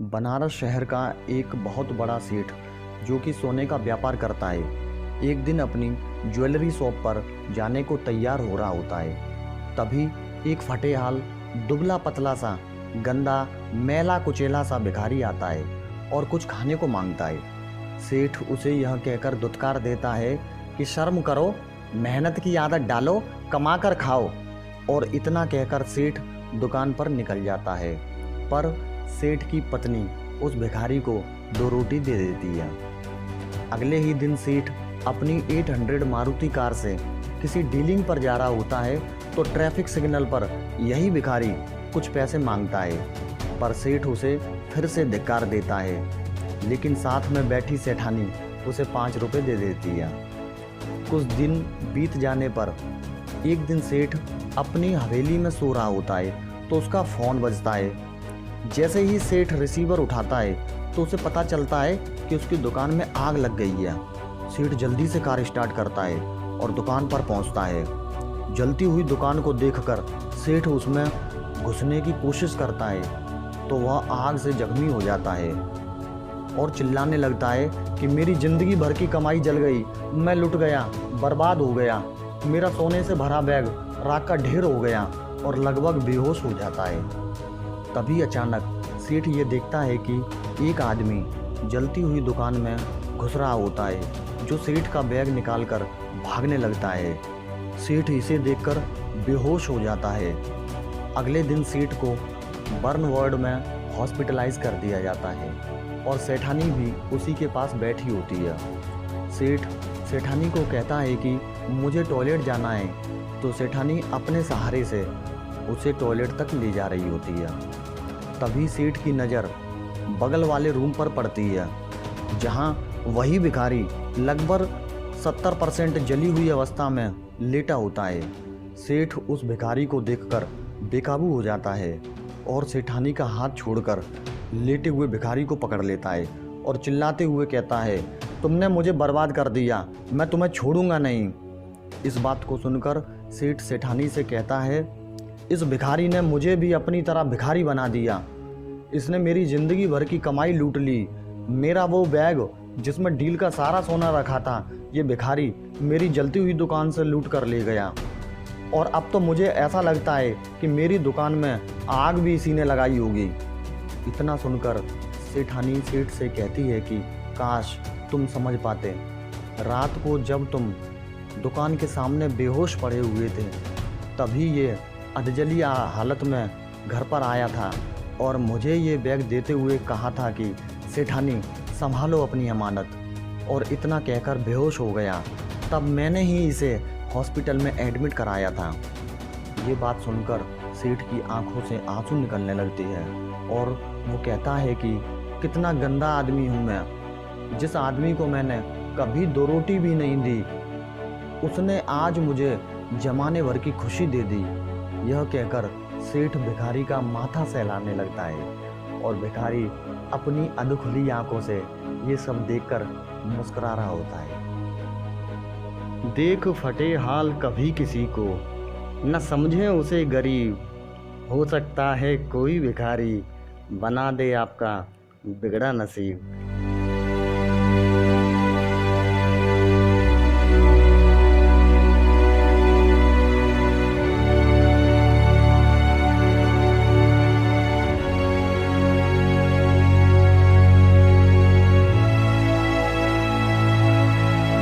बनारस शहर का एक बहुत बड़ा सेठ जो कि सोने का व्यापार करता है, एक दिन अपनी ज्वेलरी शॉप पर जाने को तैयार हो रहा होता है। तभी एक फटेहाल दुबला पतला सा गंदा मैला कुचेला सा भिखारी आता है और कुछ खाने को मांगता है। सेठ उसे यह कहकर दुत्कार देता है कि शर्म करो, मेहनत की आदत डालो, कमा कर खाओ। और इतना कहकर सेठ दुकान पर निकल जाता है। पर सेठ की पत्नी उस भिखारी को 2 रोटी दे देती है। अगले ही दिन सेठ अपनी 800 मारुति कार से किसी डीलिंग पर जा रहा होता है तो ट्रैफिक सिग्नल पर यही भिखारी कुछ पैसे मांगता है, पर सेठ उसे फिर से धिक्कार देता है। लेकिन साथ में बैठी सेठानी उसे 5 रुपये दे देती है। कुछ दिन बीत जाने पर एक दिन सेठ अपनी हवेली में सो रहा होता है तो उसका फ़ोन बजता है। जैसे ही सेठ रिसीवर उठाता है तो उसे पता चलता है कि उसकी दुकान में आग लग गई है। सेठ जल्दी से कार स्टार्ट करता है और दुकान पर पहुंचता है। जलती हुई दुकान को देखकर सेठ उसमें घुसने की कोशिश करता है तो वह आग से जख्मी हो जाता है और चिल्लाने लगता है कि मेरी ज़िंदगी भर की कमाई जल गई, मैं लुट गया, बर्बाद हो गया, मेरा सोने से भरा बैग राख का ढेर हो गया और लगभग बेहोश हो जाता है। तभी अचानक सेठ ये देखता है कि एक आदमी जलती हुई दुकान में घुस रहा होता है, जो सेठ का बैग निकालकर भागने लगता है। सेठ इसे देखकर बेहोश हो जाता है। अगले दिन सेठ को बर्न वार्ड में हॉस्पिटलाइज कर दिया जाता है और सेठानी भी उसी के पास बैठी होती है। सेठ सेठानी को कहता है कि मुझे टॉयलेट जाना है, तो सेठानी अपने सहारे से उसे टॉयलेट तक ले जा रही होती है। तभी सेठ की नज़र बगल वाले रूम पर पड़ती है, जहां वही भिखारी लगभग 70% जली हुई अवस्था में लेटा होता है। सेठ उस भिखारी को देखकर बेकाबू हो जाता है और सेठानी का हाथ छोड़कर लेटे हुए भिखारी को पकड़ लेता है और चिल्लाते हुए कहता है, तुमने मुझे बर्बाद कर दिया, मैं तुम्हें छोड़ूंगा नहीं। इस बात को सुनकर सेठ सेठानी से कहता है, इस भिखारी ने मुझे भी अपनी तरह भिखारी बना दिया। इसने मेरी ज़िंदगी भर की कमाई लूट ली। मेरा वो बैग जिसमें डील का सारा सोना रखा था, ये भिखारी मेरी जलती हुई दुकान से लूट कर ले गया। और अब तो मुझे ऐसा लगता है कि मेरी दुकान में आग भी इसी ने लगाई होगी। इतना सुनकर सेठानी सेठ से कहती है कि काश तुम समझ पाते। रात को जब तुम दुकान के सामने बेहोश पड़े हुए थे, तभी ये अधजली हालत में घर पर आया था और मुझे ये बैग देते हुए कहा था कि सेठानी संभालो अपनी अमानत, और इतना कहकर बेहोश हो गया। तब मैंने ही इसे हॉस्पिटल में एडमिट कराया था। ये बात सुनकर सेठ की आंखों से आंसू निकलने लगते हैं और वो कहता है कि कितना गंदा आदमी हूँ मैं। जिस आदमी को मैंने कभी 2 रोटी भी नहीं दी, उसने आज मुझे जमाने भर की खुशी दे दी। यह कहकर सेठ भिखारी का माथा सहलाने लगता है और भिखारी अपनी अधखुली आंखों से ये सब देखकर मुस्कुरा रहा होता है। देख फटे हाल कभी किसी को, न समझे उसे गरीब, हो सकता है कोई भिखारी बना दे आपका बिगड़ा नसीब।